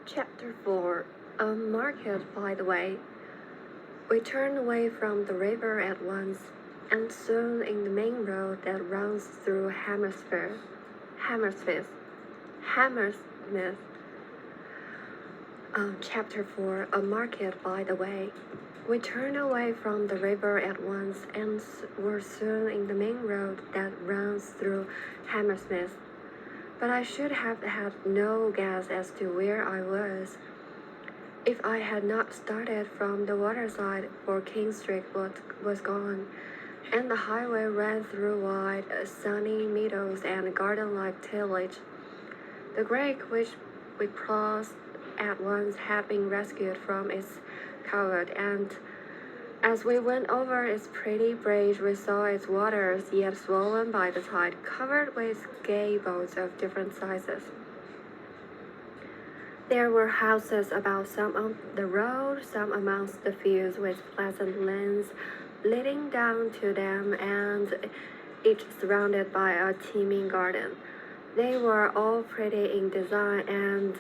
Chapter 4 A Market by the Way. We turned away from the river at once, and soon in the main road that runs through Hammersmith. Hammersmith. Chapter 4 A Market by the Way. We turned away from the river at once and were soon in the main road that runs through Hammersmith. But I should have had no guess as to where I was if I had not started from the waterside, for King Street was gone, and the highway ran through wide, sunny meadows and garden-like tillage. The Greek, which we crossed at once, had been rescued from its covert, and as we went over its pretty bridge, we saw its waters, yet swollen by the tide, covered with gay boats of different sizes. There were houses about, some on the road, some amongst the fields, with pleasant lanes leading down to them, and each surrounded by a teeming garden. They were all pretty in design and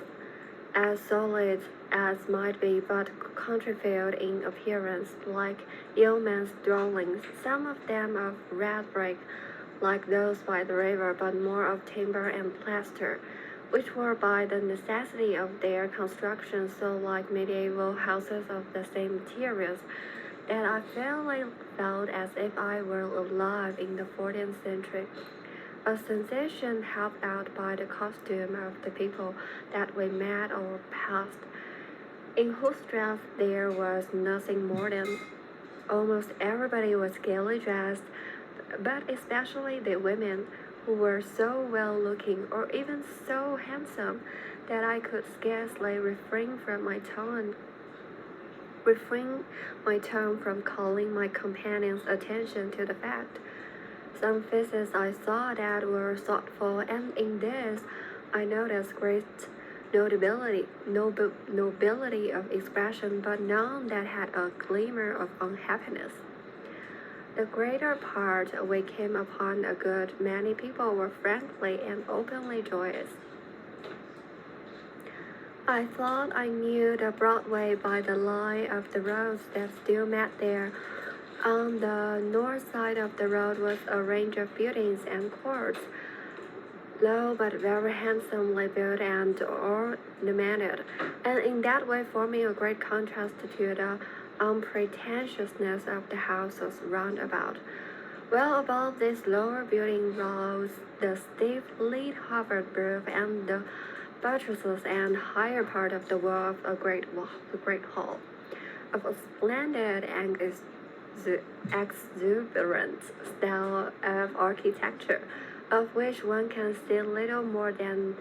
as solid as might be, but contrafilled in appearance, like yeomen's dwellings, some of them of red brick, like those by the river, but more of timber and plaster, which were by the necessity of their construction so like medieval houses of the same materials, that I fairly felt as if I were alive in the 14th century. A sensation helped out by the costume of the people that we met or passed, in whose dress there was nothing more than almost everybody was gaily dressed, but especially the women, who were so well looking or even so handsome that I could scarcely refrain my tongue from calling my companion's attention to the fact. Some faces I saw that were thoughtful, and in this I noticed great nobility of expression, but none that had a glimmer of unhappiness. The greater part we came upon a good many people were frankly and openly joyous. I thought I knew the Broadway by the line of the roads that still met there. On the north side of the road was a range of buildings and courts, low but very handsomely built and ornamented, and in that way forming a great contrast to the unpretentiousness of the houses round about. Well above this lower building rose the stiff lead covered roof and the buttresses and higher part of the wall of a great hall, of a splendid and exuberant style of architecture, of which one can see little more than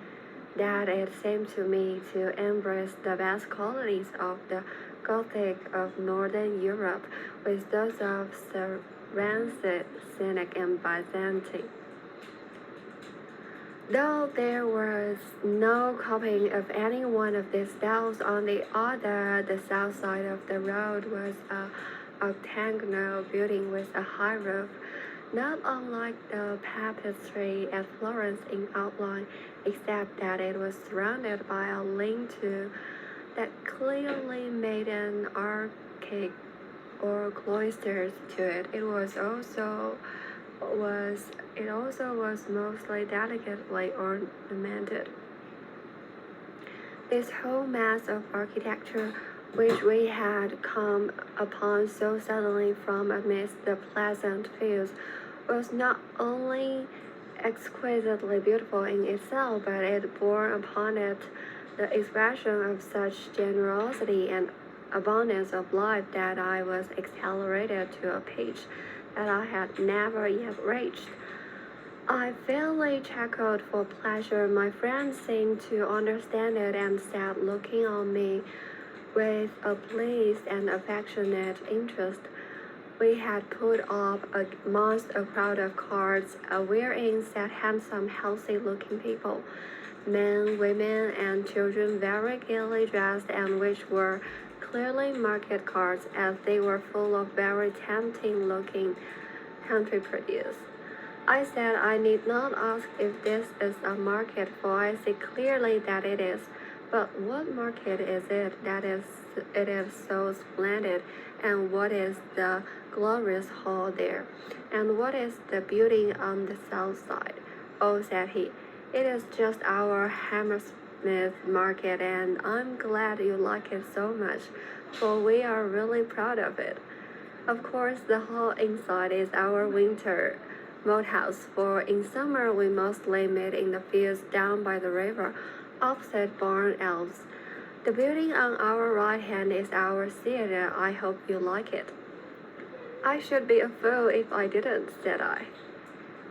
that it seemed to me to embrace the best qualities of the Gothic of Northern Europe with those of Saracenic and Byzantine. Though there was no copying of any one of these styles, on the other, the south side of the road was a octagonal building with a high roof, not unlike the Baptistery at Florence in outline, except that it was surrounded by a lean-to that clearly made an arcade or cloisters to it. It also was mostly delicately ornamented. This whole mass of architecture, which we had come upon so suddenly from amidst the pleasant fields, was not only exquisitely beautiful in itself, but it bore upon it the expression of such generosity and abundance of life that I was accelerated to a pitch that I had never yet reached. I fairly chuckled for pleasure. My friend seemed to understand it and sat looking on me with a pleased and affectionate interest. We had put up amongst a crowd of carts, wherein sat handsome, healthy-looking people, men, women, and children very gaily dressed, and which were clearly market carts, as they were full of very tempting-looking country produce. I said I need not ask if this is a market, for I see clearly that it is. But what market is it that it is so splendid? And what is the glorious hall there? And what is the building on the south side? Oh, said he, it is just our Hammersmith market, and I'm glad you like it so much, for we are really proud of it. Of course, the hall inside is our winter malt house, for in summer we mostly meet in the fields down by the river, opposite Barn Elves. The building on our right hand is our theater. I hope you like it. I should be a fool if I didn't, said I.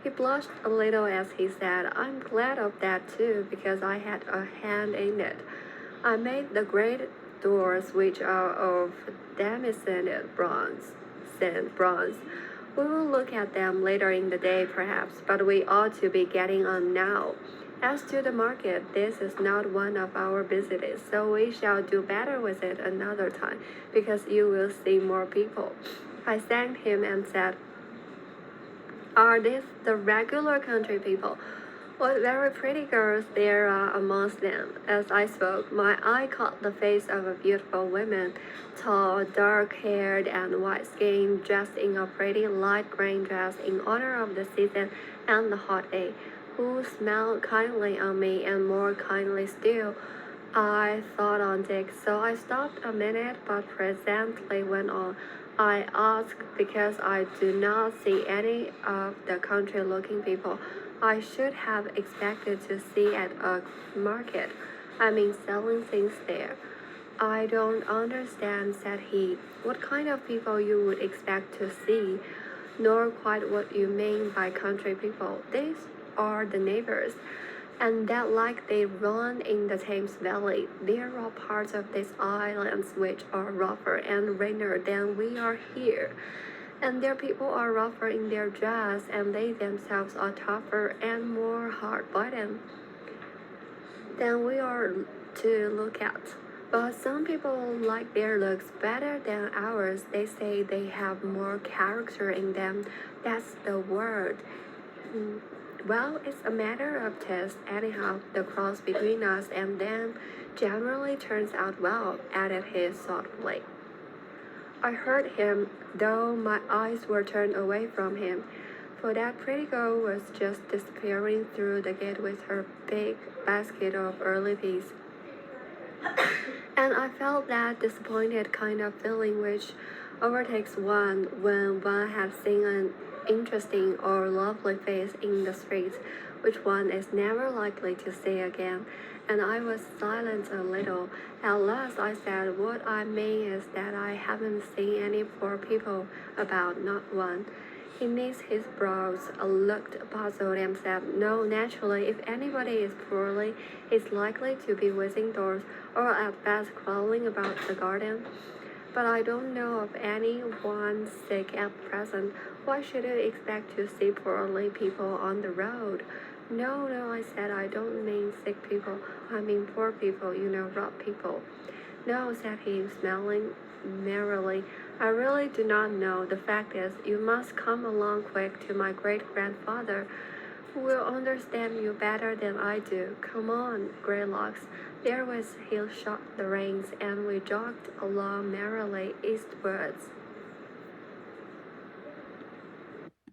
He blushed a little as he said, I'm glad of that too, because I had a hand in it. I made the great doors, which are of damascened bronze. We will look at them later in the day, perhaps, but we ought to be getting on now. As to the market, this is not one of our busy days, so we shall do better with it another time, because you will see more people. I thanked him and said, are these the regular country people? What very pretty girls there are amongst them. As I spoke, my eye caught the face of a beautiful woman, tall, dark-haired, and white-skinned, dressed in a pretty light green dress in honor of the season and the hot day, who smiled kindly on me, and more kindly still, I thought on Dick, so I stopped a minute, but presently went on. I ask because I do not see any of the country-looking people I should have expected to see at a market. I mean, selling things there. I don't understand, said he, what kind of people you would expect to see, nor quite what you mean by country people. These are the neighbors, and that like they run in the Thames Valley. There are parts of these islands which are rougher and rainer than we are here, and their people are rougher in their dress, and they themselves are tougher and more hard-bitten than we are to look at. But some people like their looks better than ours. They say they have more character in them. That's the word. Well, it's a matter of taste. Anyhow, the cross between us and them generally turns out well, added he thoughtfully. I heard him, though my eyes were turned away from him, for that pretty girl was just disappearing through the gate with her big basket of early peas. And I felt that disappointed kind of feeling which overtakes one when one has seen an interesting or lovely face in the streets, which one is never likely to see again. And I was silent a little. At last I said, what I mean is that I haven't seen any poor people about, not one. He knit his brows, looked puzzled, and said, no, naturally, if anybody is poorly, he's likely to be within doors, or at best crawling about the garden. But I don't know of any one sick at present. Why should you expect to see poorly people on the road? No, no, I said, I don't mean sick people. I mean poor people, rough people. No, said he, smiling merrily. I really do not know. The fact is, you must come along quick to my great-grandfather, who will understand you better than I do. Come on, Greylocks. Therewith he shot the reins, and we jogged along merrily eastwards.